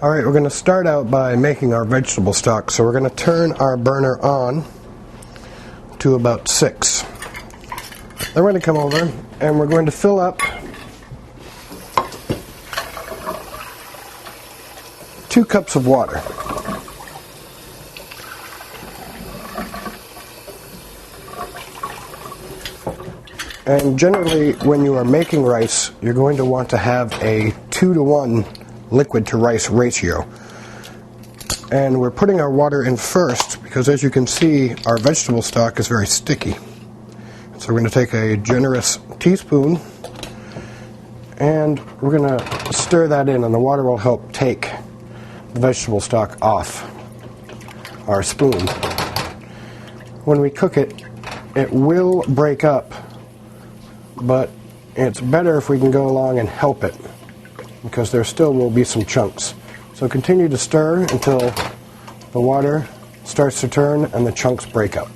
Alright, we're going to start out by making our vegetable stock. So we're going to turn our burner on to about 6. Then we're going to come over and we're going to fill up 2 cups of water. And generally, when you are making rice, you're going to want to have a 2-to-1 liquid to rice ratio. And we're putting our water in first because, as you can see, our vegetable stock is very sticky. So we're going to take a generous teaspoon and we're going to stir that in, and the water will help take the vegetable stock off our spoon. When we cook it, it will break up, but it's better if we can go along and help it, because there still will be some chunks. So continue to stir until the water starts to turn and the chunks break up.